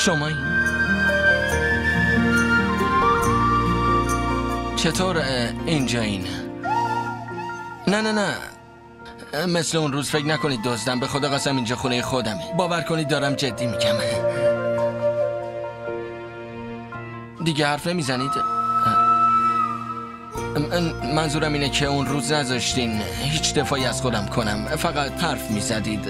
شما چطور اینجایین؟ نه مثل اون روز فکر نکنید دزدم. به خدا قسم اینجا خونه خودمه. باور کنید دارم جدی میگم. دیگه حرف نمیزنید؟ منظورم اینه که اون روز نذاشتین هیچ دفاعی از خودم کنم. فقط حرف میزدید.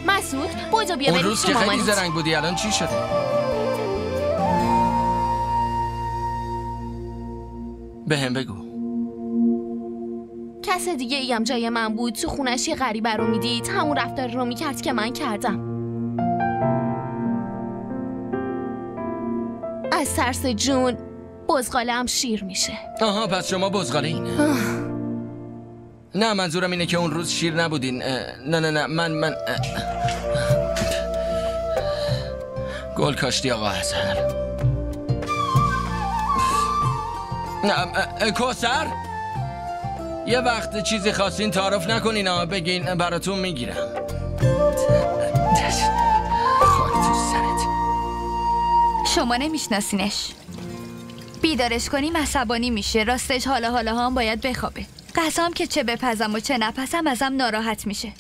مسعود بودو بیا. اون روز که خیلی زرنگ بودی، الان چی شده؟ بهم بگو. کس دیگه ایم جای من بود تو خونش یه غریبه رو میدید، همون رفتار رو میکرد که من کردم. از ترس جون بزغاله هم شیر میشه. آها پس شما بزغاله این. نه منظورم اینه که اون روز شیر نبودین. نه من گل کاشتی آقا حسن. نه کوثر یه وقت چیزی خواستین تعارف نکنین ها، بگین براتون میگیرم. خاک تو سرت. شما نمیشناسینش. بیدارش کنیم عصبانی میشه. راستش حالا هم باید بخوابه. قسم که چه بپزم و چه نپسم ازم ناراحت میشه.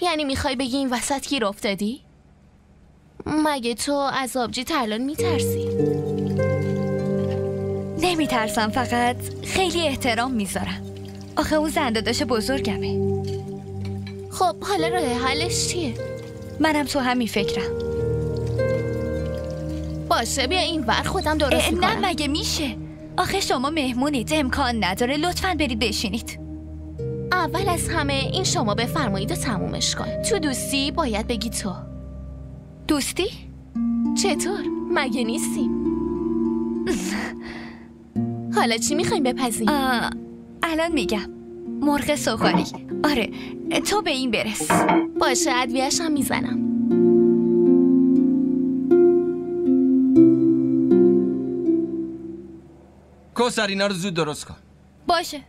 یعنی میخوای بگی این وسط گیر افتادی؟ مگه تو از آبجی ترلان میترسی؟ نمیترسم، فقط خیلی احترام میذارم. آخه اون زنداداش بزرگمه. خب حالا راه حلش چیه؟ منم تو همین فکرم. باشه بیا این ور خودم درست میکنم. نه مگه میشه؟ آخه شما مهمونید، امکان نداره. لطفاً برید بشینید. اول از همه این شما بفرمایید و تمومش کن. تو دوستی باید بگی تو. دوستی؟ چطور؟ مگه نیستیم؟ حالا چی میخوایم بپزیم؟ الان میگم. مرغ سوخاری. آره تو به این برس. باشه ادویه‌اش هم میزنم. کوثر اینا رو زود درست کن. باشه.